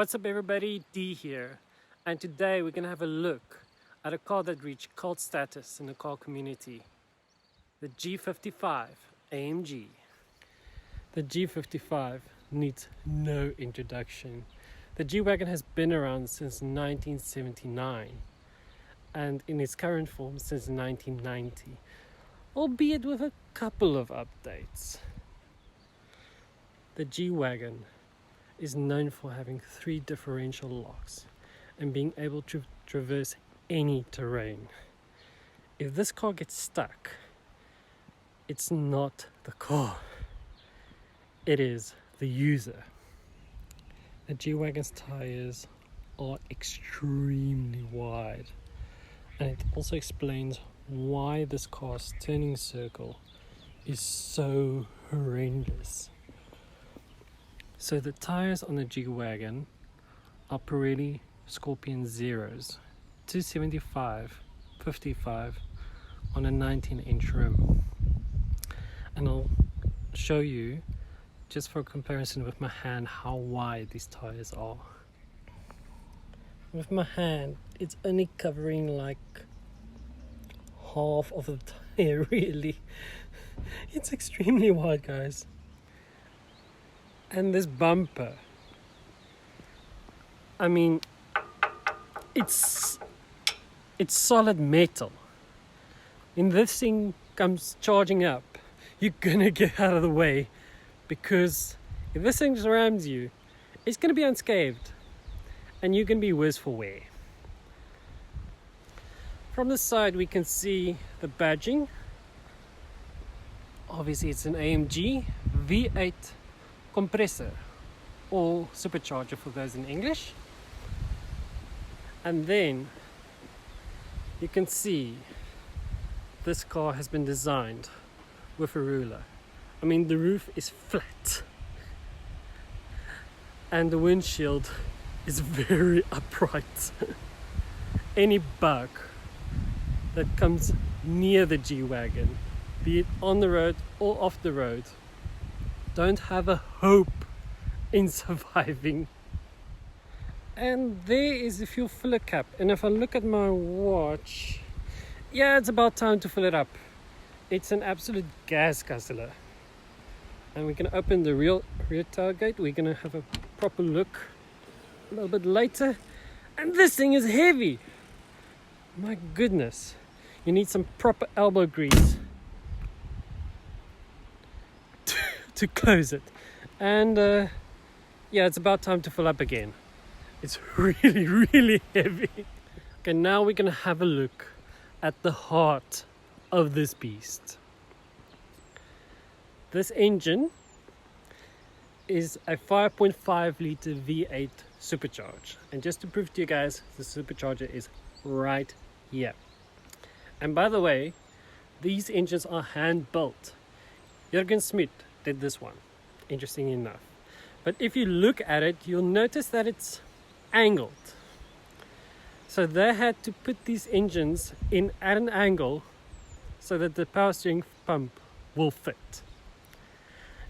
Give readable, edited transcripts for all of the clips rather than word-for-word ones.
What's up everybody, D here, and today we're going to have a look at a car that reached cult status in the car community, the G55 AMG. The G55 needs no introduction. The G-wagon has been around since 1979 and in its current form since 1990, albeit with a couple of updates. The G-wagon is known for having 3 differential locks and being able to traverse any terrain. If this car gets stuck, it's not the car, it is the user. The G-wagon's tires are extremely wide, and it also explains why this car's turning circle is so horrendous. So the tires on the G-wagon are Pirelli Scorpion Zeros, 275, 55 on a 19-inch rim. And I'll show you, just for comparison with my hand, how wide these tires are. With my hand, it's only covering like half of the tire, really. It's extremely wide, guys. And this bumper, I mean, it's solid metal. When this thing comes charging up, you're gonna get out of the way, because if this thing rams you, it's gonna be unscathed and you're gonna be worse for wear. From the side we can see the badging. Obviously it's an AMG V8 compressor or supercharger for those in English. And then you can see this car has been designed with a ruler. I mean, the roof is flat and the windshield is very upright. Any bug that comes near the G-wagon, be it on the road or off the road, don't have a hope in surviving. And there is the fuel filler cap, and if I look at my watch, yeah, it's about time to fill it up. It's an absolute gas guzzler. And we're going to open the rear tailgate. We're going to have a proper look a little bit later. And this thing is heavy. My goodness, you need some proper elbow grease to close it. And yeah, it's about time to fill up again. It's really heavy. Okay, now we're gonna have a look at the heart of this beast. This engine is a 5.5 litre V8 supercharged, and just to prove to you guys, the supercharger is right here. And by the way, these engines are hand built. Jürgen Smith did this one, interesting enough. But if you look at it, you'll notice that it's angled. So they had to put these engines in at an angle so that the power steering pump will fit.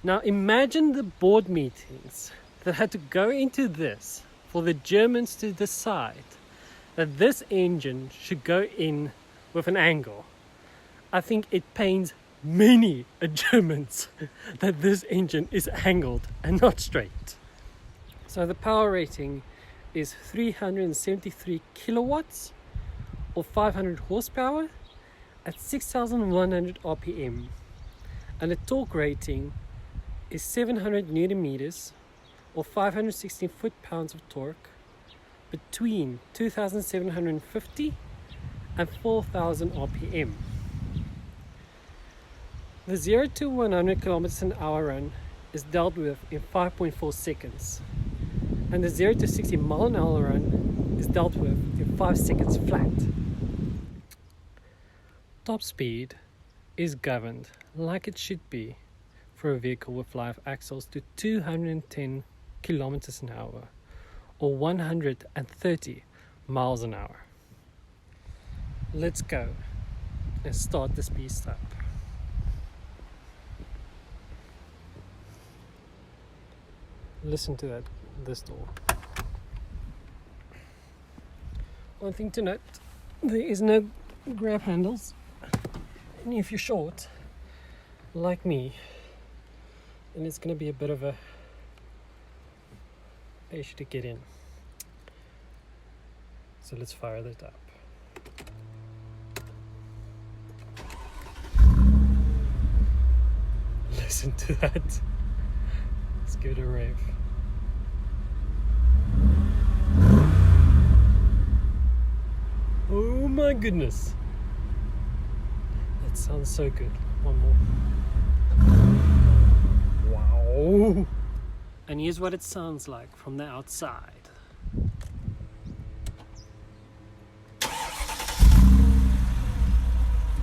Now imagine the board meetings that had to go into this for the Germans to decide that this engine should go in with an angle. I think it pains many Germans that this engine is angled and not straight. So the power rating is 373 kilowatts or 500 horsepower at 6,100 RPM, and the torque rating is 700 newton meters or 516 foot-pounds of torque between 2,750 and 4,000 RPM. The 0 to 100 kilometers an hour run is dealt with in 5.4 seconds, and the 0 to 60 mile an hour run is dealt with in 5 seconds flat. Top speed is governed like it should be for a vehicle with live axles to 210 kilometers an hour or 130 miles an hour. Let's go and start this beast up. Listen to that, this door. One thing to note, there is no grab handles, and if you're short like me, then it's going to be a bit of a issue to get in. So let's fire that up. Listen to that. Let's give it a rev. Oh my goodness. That sounds so good. One more. Wow. And here's what it sounds like from the outside.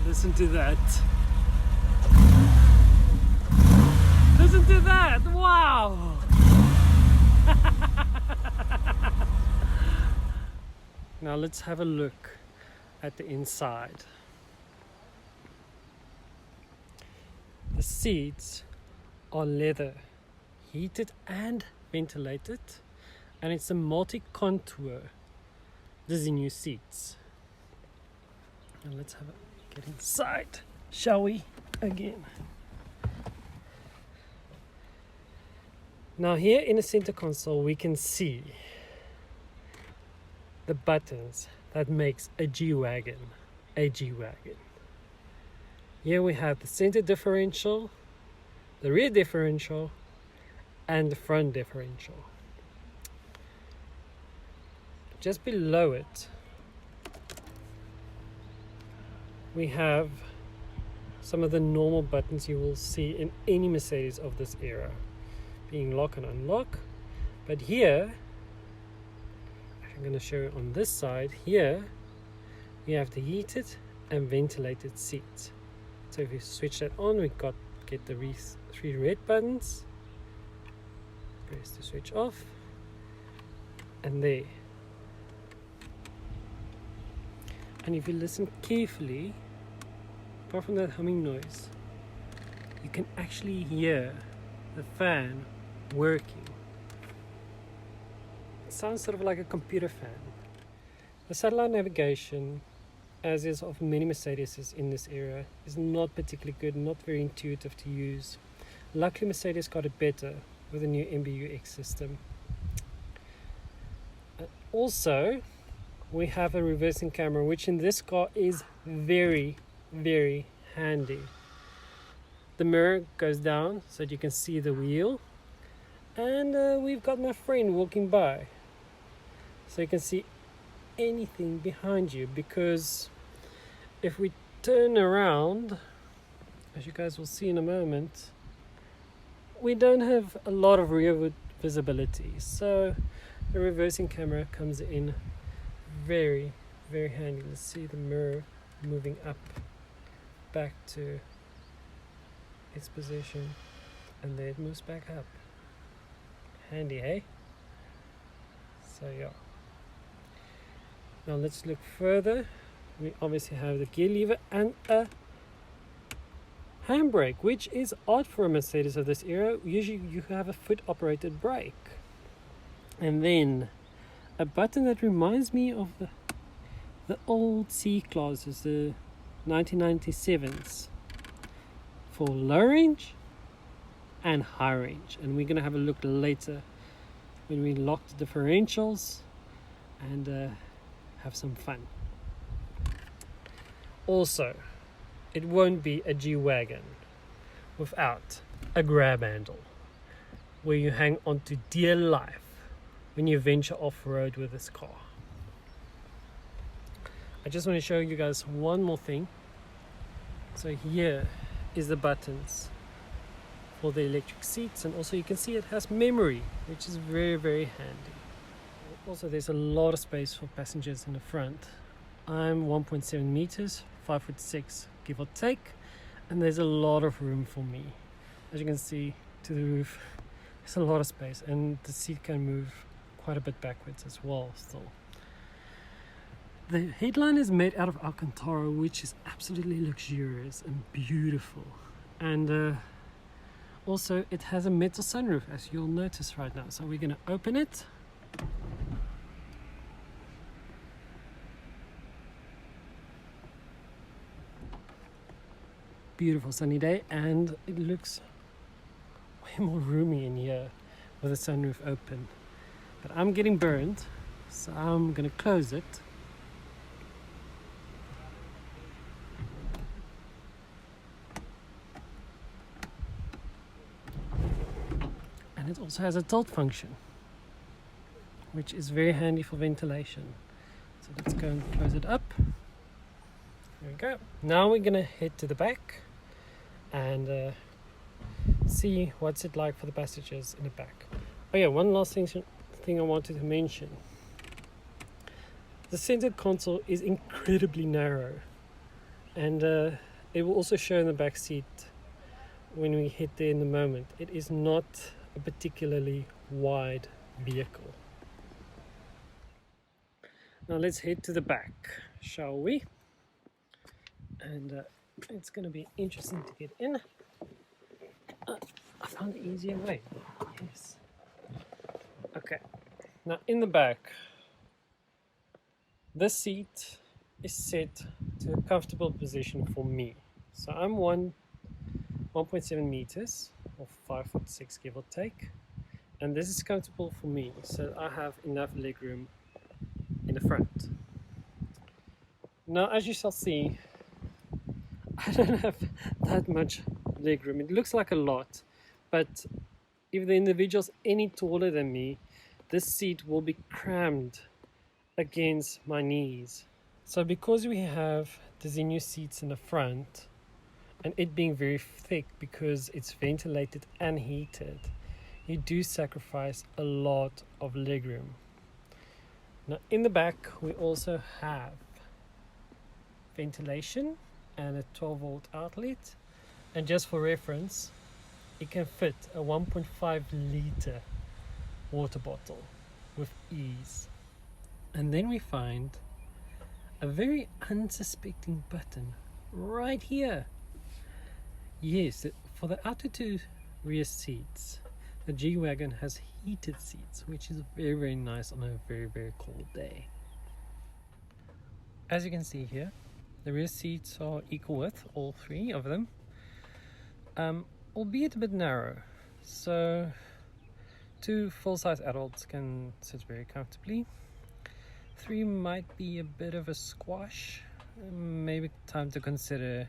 Listen to that. Listen to that. Wow. Now let's have a look at the inside. The seats are leather, heated and ventilated, and it's a multi-contour. This is new seats. And let's have a get inside, shall we? Again. Now here in the center console we can see the buttons that makes a G-wagon a G-wagon. Here we have the center differential, the rear differential, and the front differential. Just below it we have some of the normal buttons you will see in any Mercedes of this era, being lock and unlock. But here, I'm going to show you on this side, here we have the heated and ventilated seats. So if we switch that on, we get the three red buttons. Press to switch off, and there. And if you listen carefully, apart from that humming noise, you can actually hear the fan working. It sounds sort of like a computer fan. The satellite navigation, as is of many Mercedes in this era, is not particularly good, not very intuitive to use. Luckily Mercedes got it better with the new MBUX system. Also, we have a reversing camera, which in this car is very, very handy. The mirror goes down so that you can see the wheel, and we've got my friend walking by, so you can see anything behind you, because if we turn around, as you guys will see in a moment, we don't have a lot of rear visibility, so the reversing camera comes in very, very handy. Let's see the mirror moving up back to its position, and there it moves back up. Handy, hey? So yeah. Now let's look further. We obviously have the gear lever and a handbrake, which is odd for a Mercedes of this era. Usually you have a foot operated brake. And then a button that reminds me of the old C-classes, the 1997s, for low range and high range. And we're going to have a look later when we lock the differentials and have some fun. Also, it won't be a G-wagon without a grab handle where you hang on to dear life when you venture off-road with this car. I just want to show you guys one more thing. So here is the buttons for the electric seats, and also you can see it has memory, which is very, very handy. Also, there's a lot of space for passengers in the front. I'm 1.7 meters, 5'6", give or take, and there's a lot of room for me. As you can see, to the roof, there's a lot of space, and the seat can move quite a bit backwards as well still. The headline is made out of Alcantara, which is absolutely luxurious and beautiful. And also it has a metal sunroof, as you'll notice right now. So we're going to open it. beautiful sunny day, and it looks way more roomy in here with the sunroof open. But I'm getting burned, so I'm gonna close it. And it also has a tilt function, which is very handy for ventilation. So let's go and close it up. There we go. Now we're gonna head to the back and see what's it like for the passengers in the back. Oh yeah, one last thing I wanted to mention. The center console is incredibly narrow, and it will also show in the back seat when we hit there in the moment. It is not a particularly wide vehicle. Now let's head to the back, shall we? And it's going to be interesting to get in. I found an easier way. Yes. Okay. Now in the back, this seat is set to a comfortable position for me. So I'm 1.7 meters, or 5'6" give or take, and this is comfortable for me, so I have enough leg room in the front. Now, as you shall see, I don't have that much leg room. It looks like a lot, but if the individual's any taller than me, this seat will be crammed against my knees. So because we have the Zenio seats in the front, and it being very thick because it's ventilated and heated, you do sacrifice a lot of legroom. Now in the back we also have ventilation and a 12-volt outlet, and just for reference, it can fit a 1.5 liter water bottle with ease. And then we find a very unsuspecting button right here. Yes, for the outer two rear seats, the G-wagon has heated seats, which is very, very nice on a very, very cold day. As you can see here, the rear seats are equal width, all three of them, albeit a bit narrow. So 2 full-size adults can sit very comfortably. 3 might be a bit of a squash. Maybe time to consider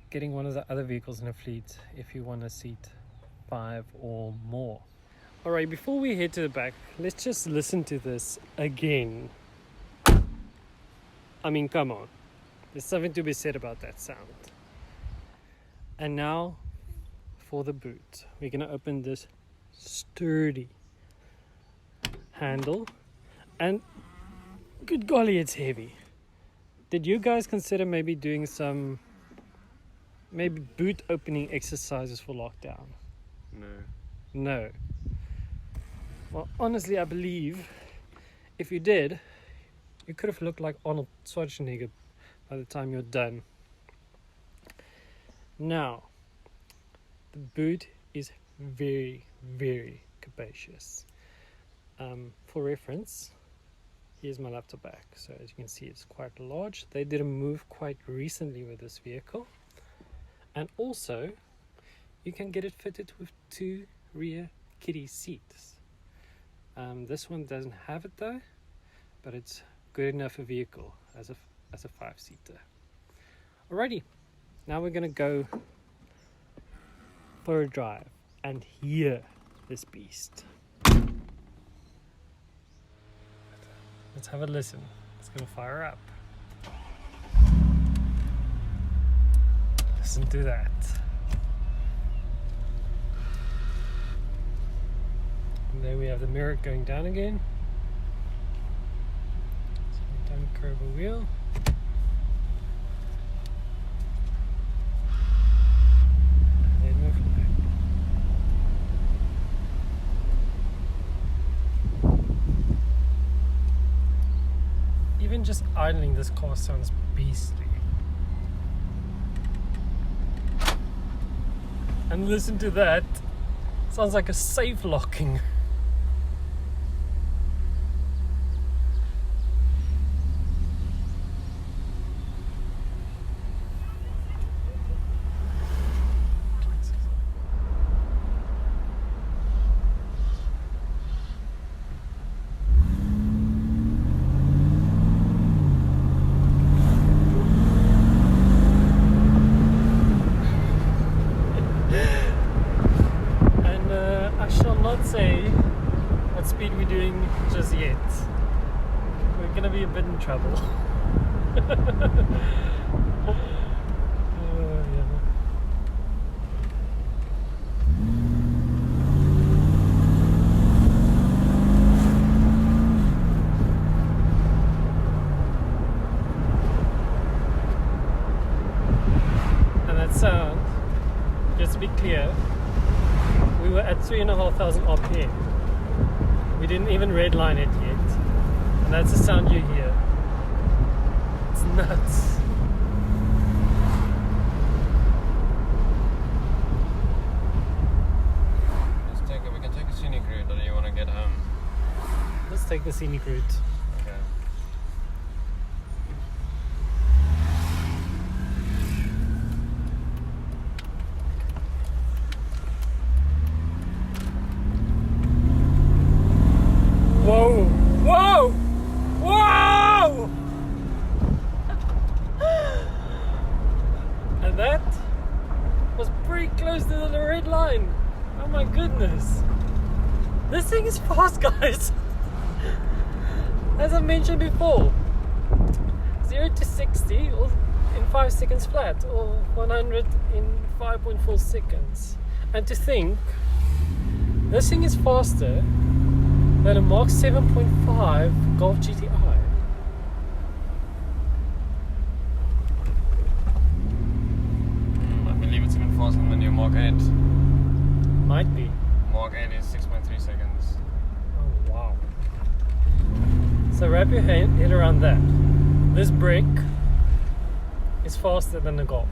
getting one of the other vehicles in the fleet if you want to seat 5 or more. Alright, before we head to the back, let's just listen to this again. I mean, come on. There's something to be said about that sound. And now for the boot. We're going to open this sturdy handle, and good golly, it's heavy. Did you guys consider maybe doing some boot opening exercises for lockdown? No. Well, honestly, I believe if you did, you could have looked like Arnold Schwarzenegger by the time you're done. Now, the boot is very, very capacious. For reference, here's my laptop back. So as you can see, it's quite large. They did a move quite recently with this vehicle. And also, you can get it fitted with 2 rear kiddie seats. This one doesn't have it though, but it's good enough a vehicle as a 5-seater. Alrighty, now we're gonna go for a drive and hear this beast. Let's have a listen. It's gonna fire up. Listen to that. And there we have the mirror going down again. So we don't curve a wheel. And then move back. Even just idling this car sounds beastly. And listen to that. Sounds like a safe locking. cannot say what speed we're doing just yet. We're gonna be a bit in trouble. Sound, just to be clear, we were at 3,500 RPM. We didn't even redline it yet, and that's the sound you hear. It's nuts. We can take a scenic route, or do you want to get home? Let's take the scenic route. Okay. Whoa! Whoa! Whoa! And that was pretty close to the red line. Oh my goodness. This thing is fast, guys. As I mentioned before, 0 to 60 in 5 seconds flat, or 100 in 5.4 seconds. And to think, this thing is faster than a Mark 7.5 Golf GTI. I believe it's even faster than your Mark 8. Might be. Mark 8 is 6.3 seconds. Oh wow. So wrap your head around that. This brake is faster than the Golf.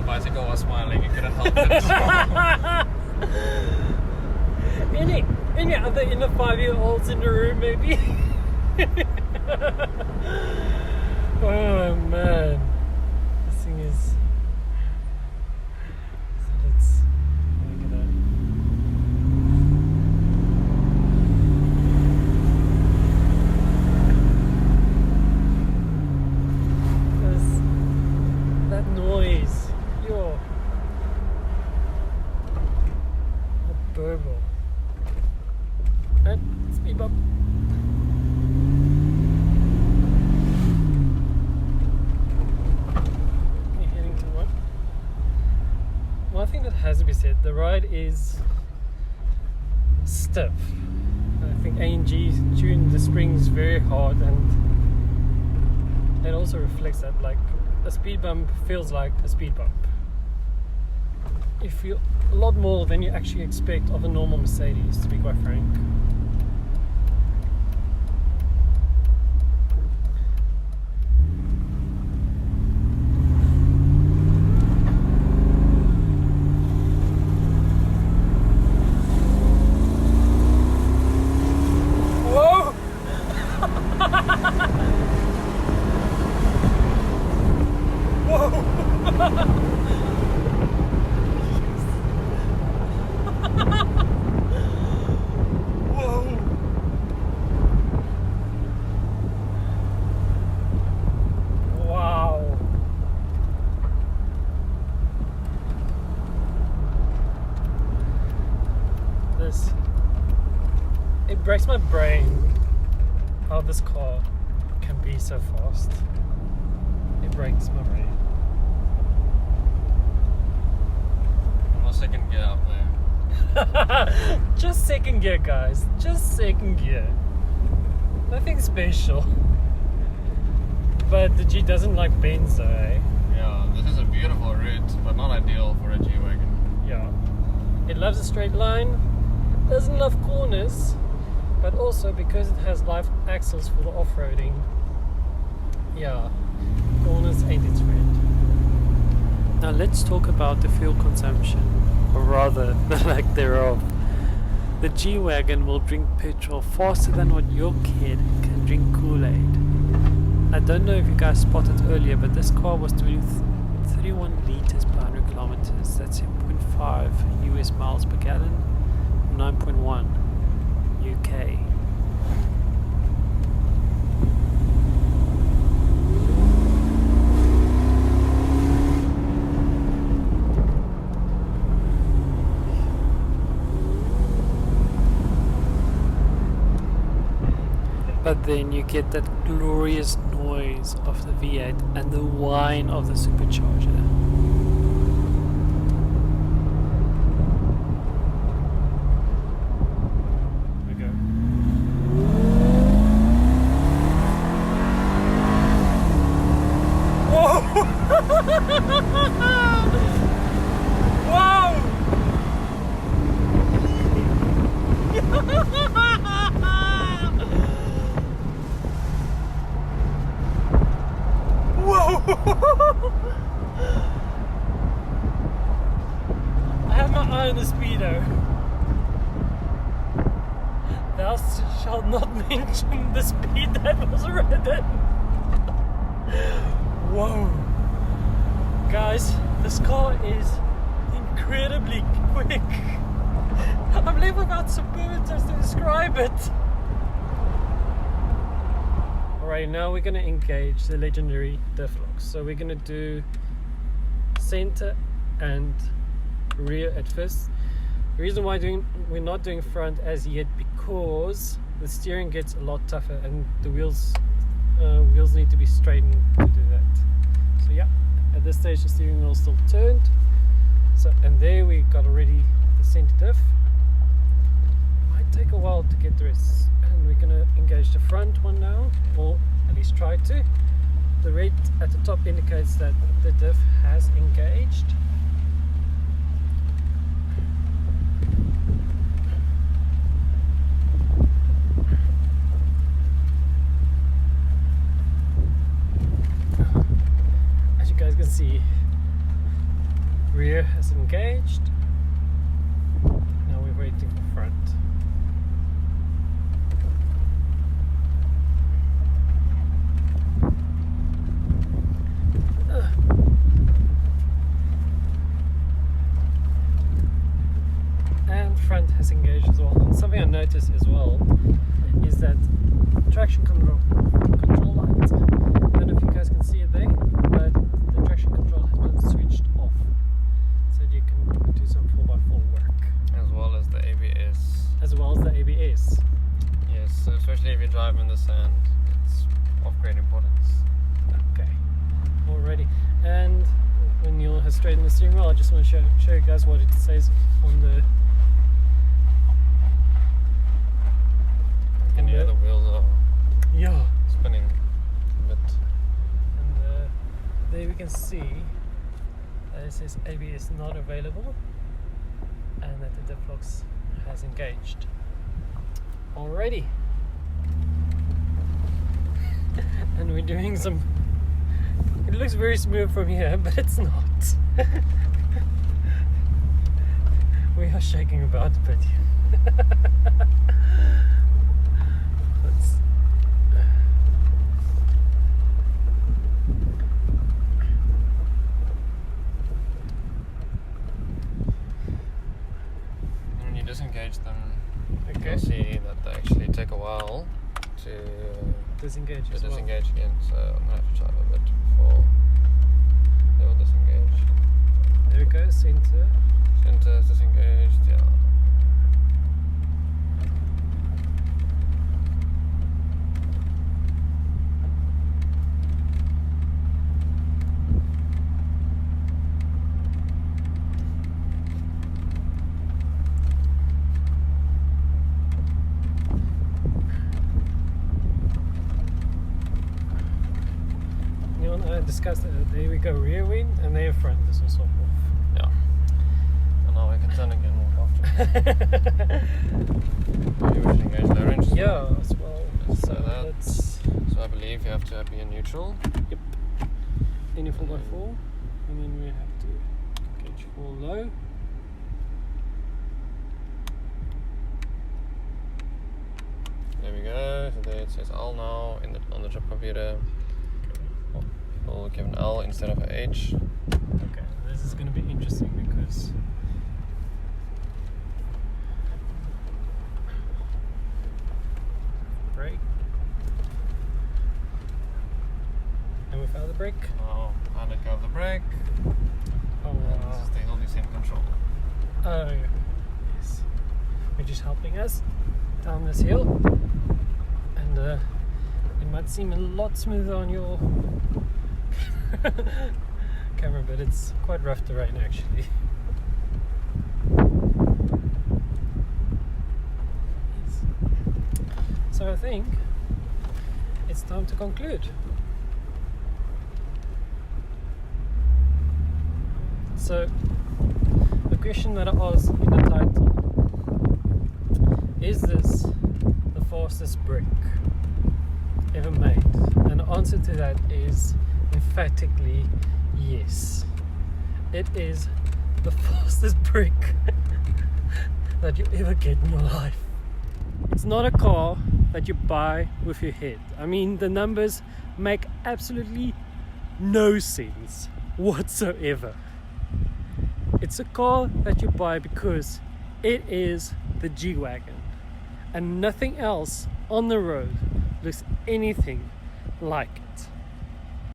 Bicycle was smiling, you could have helped it. Any other inner 5-year-olds in the room, maybe? Oh man, this thing is. Let's look at that. That noise. Yo, the burble. And speed bump. You're heading to what? One thing that has to be said, the ride is stiff. I think AMG tuned the springs very hard, and it also reflects that, like, a speed bump feels like a speed bump. You feel a lot more than you actually expect of a normal Mercedes, to be quite frank. Whoa! Whoa! It breaks my brain how this car can be so fast. It breaks my brain. Well, second gear up there. Just second gear, guys. Just second gear. Nothing special. But the G doesn't like bends though, eh? Yeah, this is a beautiful route, but not ideal for a G-wagon. Yeah. It loves a straight line, doesn't love corners, but also because it has live axles for the off-roading, yeah, corners ain't its friend. Now let's talk about the fuel consumption, or rather the lack thereof. The G-wagon will drink petrol faster than what your kid can drink Kool-Aid. I don't know if you guys spotted earlier, but this car was doing 31 liters per 100 kilometers. That's 0.5 US miles per gallon, 9.1 UK. But then you get that glorious noise of the V8 and the whine of the supercharger. Here we go. Whoa! Whoa! I have my eye on the speedo. Thou shalt not mention the speed that was ridden. Whoa. Guys, this car is incredibly quick. I'm left without superlatives to describe it. Alright, now we're going to engage the legendary diff-locks. So we're going to do center and rear at first. The reason why we're not doing front as yet, because the steering gets a lot tougher and the wheels need to be straightened to do that. So yeah, at this stage the steering wheel is still turned. So, and there we got already the center diff. Might take a while to get the rest. And we're going to engage the front one now, or at least try to. The red at the top indicates that the diff has engaged. As you guys can see, rear has engaged. Now we're waiting for front. And front has engaged as well. And something I noticed as well is that traction control light. I don't know if you guys can see it there, but the traction control has been switched off, so you can do some 4x4 work. As well as the ABS. As well as the ABS. Yes, so especially if you drive in the sand, it's of great importance. Okay, alrighty. And when Neil has straightened the steering wheel, I just want to show you guys what it says on the. And yeah, the wheels are spinning a bit. And there we can see that it says ABS not available and that the diff-locks has engaged. Alrighty. And we're doing some. It looks very smooth from here, but it's not. We are shaking about a bit. When you disengage them, Okay. you'll see that they actually take a while to Disengage to as well. disengage again. So I'm gonna have to try a bit before they will disengage. There we go, center. Center is disengaged, yeah. Discussed there we go, rear wing, and there front. This will swap off. Yeah. And now we can turn again and walk after. Maybe we should engage low range. Yeah, as well. So So I believe you have to be in neutral. Yep. Any 4x4. and then we have to gauge full low. There we go. So there it says L now on the job computer. Oh, we'll give an L instead of a H. Okay, this is going to be interesting because brake, and without the brake. Now I let go of the brake. Oh, And this is the hill descent control. oh yes, which is helping us down this hill, and it might seem a lot smoother on your camera, but it's quite rough terrain actually. Yes. So I think it's time to conclude. So the question that I asked in the title, is this the fastest brick ever made? And the answer to that is emphatically yes. It is the fastest brick that you ever get in your life. It's not a car that you buy with your head. I mean, the numbers make absolutely no sense whatsoever. It's a car that you buy because it is the G-wagon, and nothing else on the road looks anything like it.